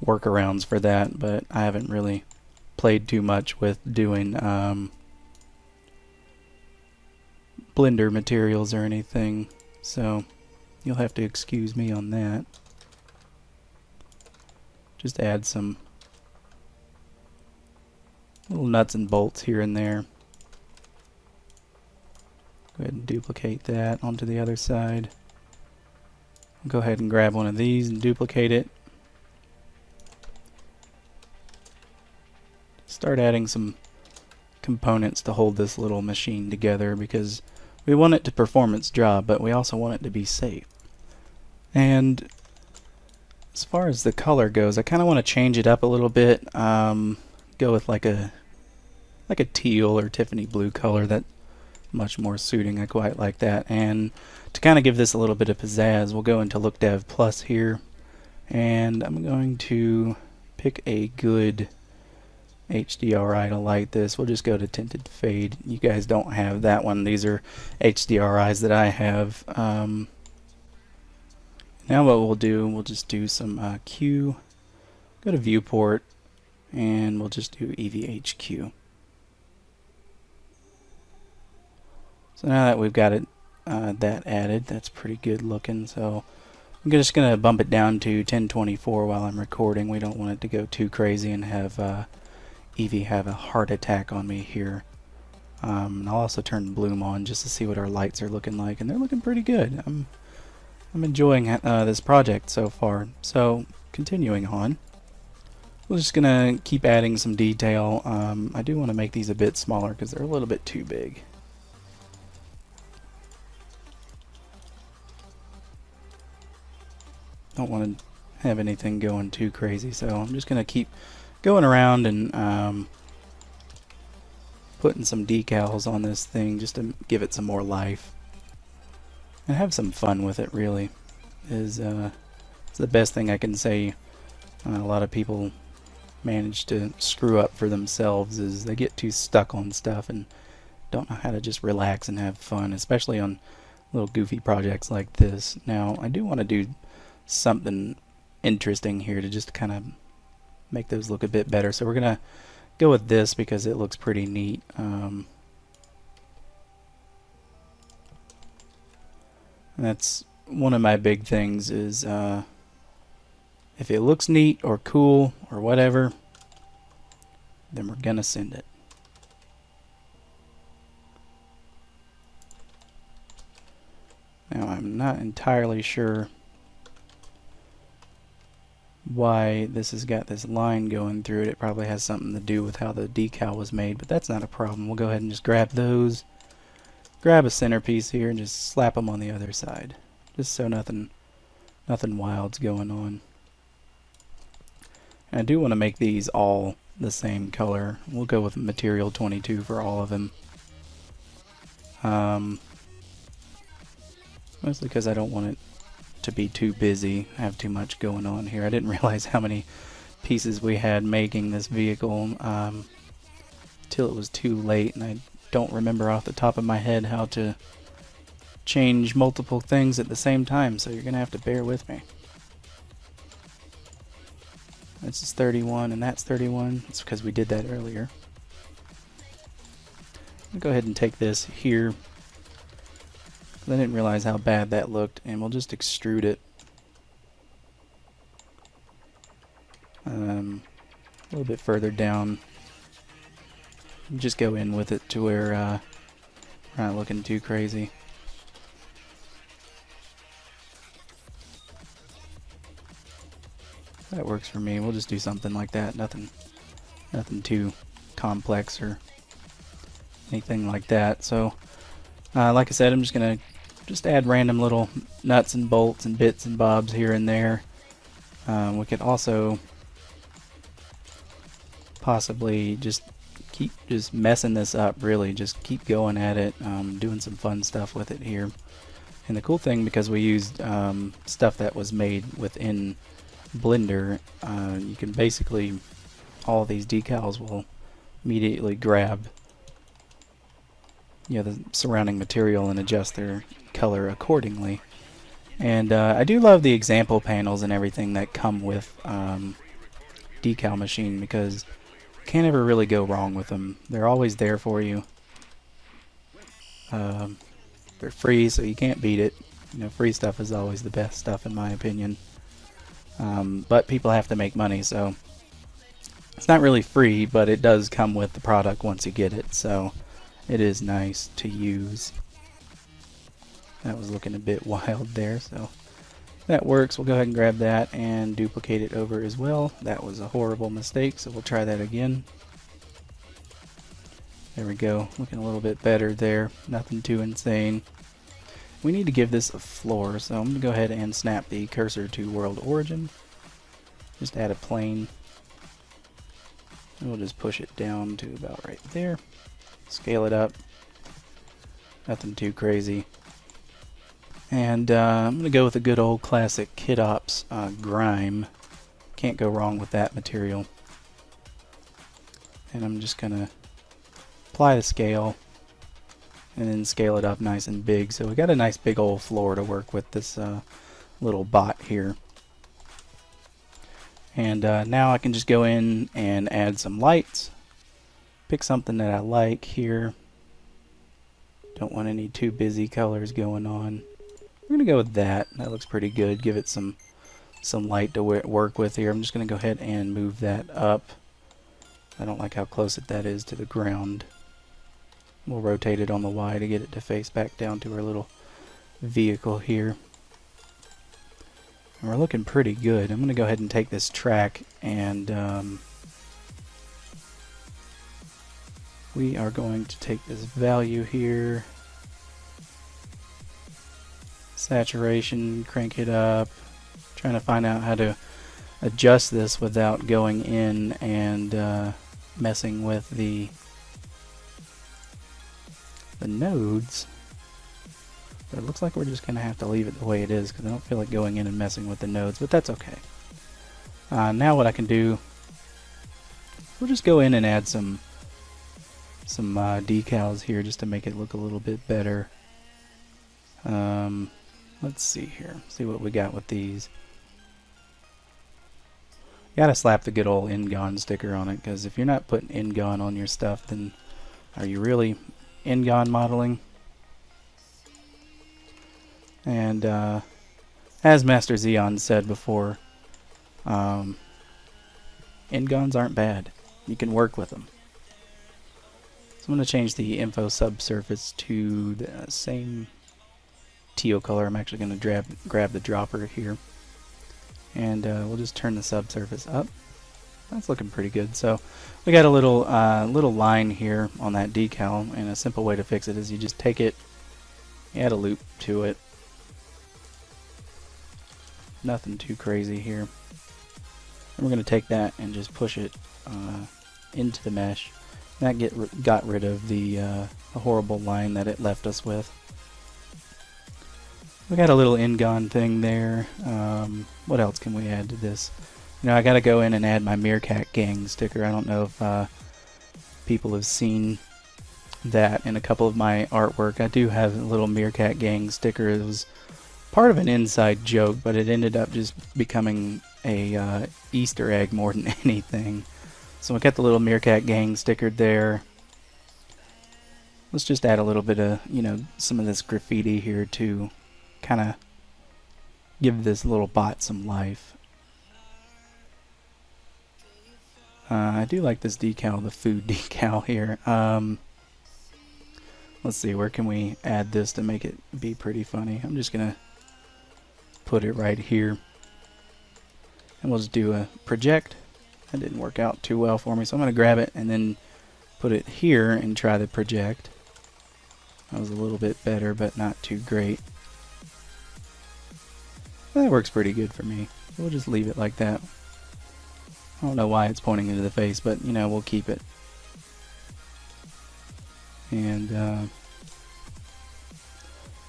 workarounds for that, but I haven't really played too much with doing Blender materials or anything, so you'll have to excuse me on that. Just add some little nuts and bolts here and there. Go ahead and duplicate that onto the other side. Go ahead and grab one of these and duplicate it. Start adding some components to hold this little machine together, because we want it to perform its job, but we also want it to be safe. And as far as the color goes, I kind of want to change it up a little bit. Go with like a teal or Tiffany blue color. That's much more suiting. I quite like that. And to kind of give this a little bit of pizzazz, we'll go into Look Dev Plus here, and I'm going to pick a good HDRI to light this. We'll just go to Tinted Fade. You guys don't have that one. These are HDRIs that I have. Now what we'll do, we'll just do some Q, go to Viewport, and we'll just do EVHQ. So now that we've got it that added, that's pretty good looking. So I'm just going to bump it down to 1024 while I'm recording. We don't want it to go too crazy and have Eevee have a heart attack on me here. I'll also turn Bloom on just to see what our lights are looking like, and they're looking pretty good. I'm enjoying this project so far. So continuing on, we're just gonna keep adding some detail. I do want to make these a bit smaller because they're a little bit too big. Don't want to have anything going too crazy, so I'm just gonna keep going around and putting some decals on this thing just to give it some more life and have some fun with it. Really is it's the best thing I can say. A lot of people manage to screw up for themselves is they get too stuck on stuff and don't know how to just relax and have fun, especially on little goofy projects like this. Now I do want to do something interesting here to just kind of make those look a bit better, so we're gonna go with this because it looks pretty neat. And that's one of my big things is if it looks neat or cool or whatever, then we're gonna send it. Now I'm not entirely sure why this has got this line going through it. It probably has something to do with how the decal was made, but that's not a problem. We'll go ahead and just grab those, grab a centerpiece here, and just slap them on the other side, just so nothing wild's going on. And I do want to make these all the same color. We'll go with material 22 for all of them. Mostly because I don't want it to be too busy, have too much going on here. I didn't realize how many pieces we had making this vehicle till it was too late, and I don't remember off the top of my head how to change multiple things at the same time, so you're gonna have to bear with me. This is 31 and that's 31. It's because we did that earlier. I'll go ahead and take this here. I didn't realize how bad that looked, and we'll just extrude it a little bit further down. Just go in with it to where we're not looking too crazy. That works for me. We'll just do something like that. Nothing too complex or anything like that. So like I said, I'm just gonna add random little nuts and bolts and bits and bobs here and there. We could also possibly just keep messing this up, really just keep going at it, doing some fun stuff with it here. And the cool thing, because we used stuff that was made within Blender, you can basically, all these decals will immediately grab the surrounding material and adjust their color accordingly. And I do love the example panels and everything that come with Decal Machine, because you can't ever really go wrong with them. They're always there for you. They're free, so you can't beat it. Free stuff is always the best stuff in my opinion. But people have to make money, so it's not really free, but it does come with the product once you get it, so it is nice to use. That was looking a bit wild there, so that works. We'll go ahead and grab that and duplicate it over as well. That was a horrible mistake, so we'll try that again. There we go, looking a little bit better there, nothing too insane. We need to give this a floor, so I'm going to go ahead and snap the cursor to world origin. Just add a plane. And we'll just push it down to about right there. Scale it up. Nothing too crazy. And I'm going to go with a good old classic Hardops grime. Can't go wrong with that material. And I'm just going to apply the scale and then scale it up nice and big. So we got a nice big old floor to work with this little bot here. And now I can just go in and add some lights. Pick something that I like here. Don't want any too busy colors going on. We're going to go with that. That looks pretty good. Give it some light to work with here. I'm just going to go ahead and move that up. I don't like how close that is to the ground. We'll rotate it on the Y to get it to face back down to our little vehicle here. And we're looking pretty good. I'm going to go ahead and take this track and we are going to take this value here, saturation, crank it up, trying to find out how to adjust this without going in and messing with the nodes. But it looks like we're just going to have to leave it the way it is because I don't feel like going in and messing with the nodes, but that's okay. Now what I can do, we'll just go in and add some decals here just to make it look a little bit better. Let's see here, see what we got with these. You gotta slap the good old Ingon sticker on it, because if you're not putting Ingon on your stuff, then are you really Ingon modeling? And as Master Xeon said before, Ingons aren't bad. You can work with them. So I'm going to change the info subsurface to the same teal color. I'm actually going to grab the dropper here. And we'll just turn the subsurface up. That's looking pretty good. So we got a little line here on that decal, and a simple way to fix it is you just take it, add a loop to it. Nothing too crazy here. And we're going to take that and just push it into the mesh. That got rid of the horrible line that it left us with. We got a little Ingon thing there. What else can we add to this? You know, I got to go in and add my Meerkat Gang sticker. I don't know if people have seen that in a couple of my artwork. I do have a little Meerkat Gang sticker. It was part of an inside joke, but it ended up just becoming a Easter egg more than anything. So we got the little Meerkat Gang stickered there. Let's just add a little bit of, you know, some of this graffiti here to kind of give this little bot some life. I do like this decal, the food decal here. Let's see, where can we add this to make it be pretty funny? I'm just gonna put it right here, and we'll just do a project. That didn't work out too well for me, so I'm gonna grab it and then put it here and try the project. That was a little bit better, but not too great. That works pretty good for me. We'll just leave it like that. I don't know why it's pointing into the face, but you know, we'll keep it. And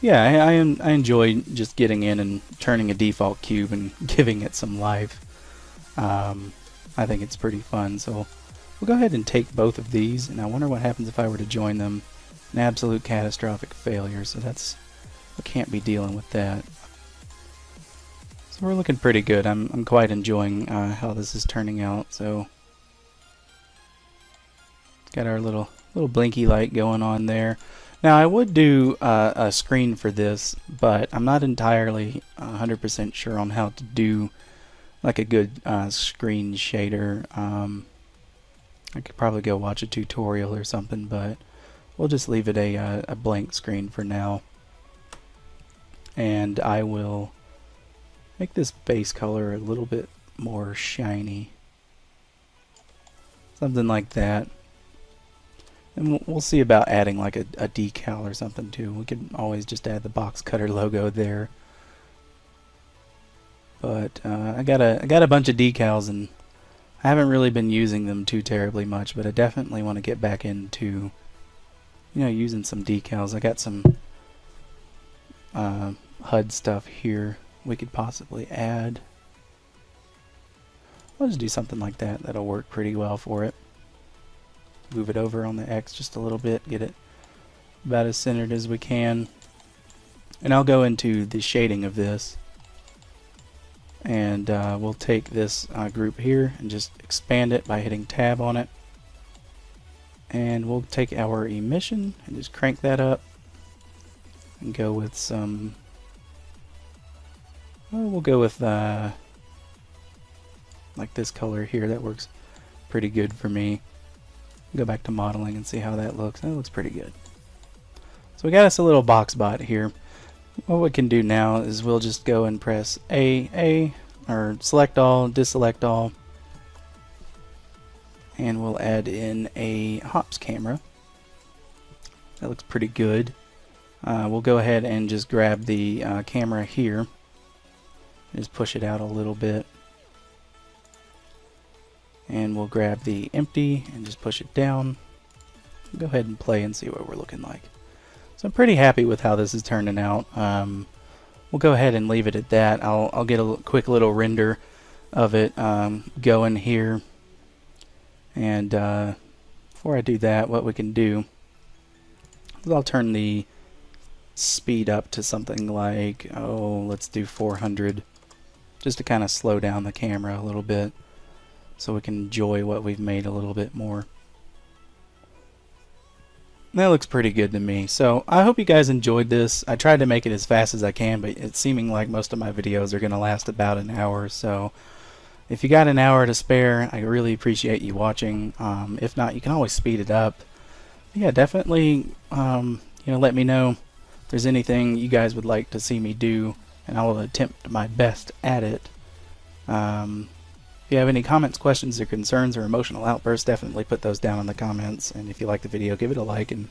yeah, I enjoy just getting in and turning a default cube and giving it some life. I think it's pretty fun. So we'll go ahead and take both of these, and I wonder what happens if I were to join them. An absolute catastrophic failure, so that's, we can't be dealing with that. So we're looking pretty good. I'm quite enjoying how this is turning out. So got our little blinky light going on there. Now I would do a screen for this, but I'm not entirely 100% sure on how to do like a good screen shader. I could probably go watch a tutorial or something, but we'll just leave it a blank screen for now. And I will make this base color a little bit more shiny. Something like that. And we'll see about adding like a decal or something too. We could always just add the Boxcutter logo there. But I got a bunch of decals, and I haven't really been using them too terribly much, but I definitely want to get back into, you know, using some decals. I got some HUD stuff here we could possibly add. I'll just do something like that. That'll work pretty well for it. Move it over on the X just a little bit, get it about as centered as we can. And I'll go into the shading of this, and we'll take this group here and just expand it by hitting tab on it. And we'll take our emission and just crank that up and go with some, well, we'll go with like this color here. That works pretty good for me. Go back to modeling and see how that looks. That looks pretty good. So we got us a little box bot here. What we can do now is we'll just go and press A, or select all, deselect all, and we'll add in a hops camera. That looks pretty good. We'll go ahead and just grab the camera here, just push it out a little bit. And we'll grab the empty and just push it down. Go ahead and play and see what we're looking like. So I'm pretty happy with how this is turning out. We'll go ahead and leave it at that. I'll get a quick little render of it going here. And before I do that, what we can do is I'll turn the speed up to something like, let's do 400, just to kind of slow down the camera a little bit so we can enjoy what we've made a little bit more. That looks pretty good to me. So I hope you guys enjoyed this. I tried to make it as fast as I can, but it's seeming like most of my videos are going to last about an hour. So if you got an hour to spare, I really appreciate you watching. If not, you can always speed it up. But yeah, definitely let me know if there's anything you guys would like to see me do, and I will attempt my best at it. If you have any comments, questions, or concerns, or emotional outbursts, definitely put those down in the comments. And if you like the video, give it a like and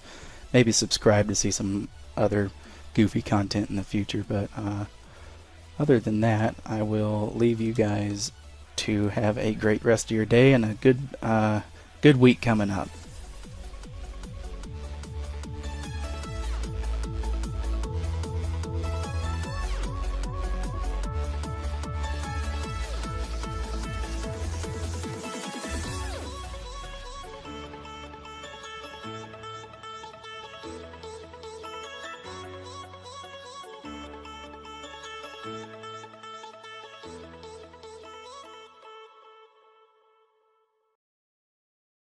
maybe subscribe to see some other goofy content in the future. But other than that, I will leave you guys to have a great rest of your day and a good week coming up.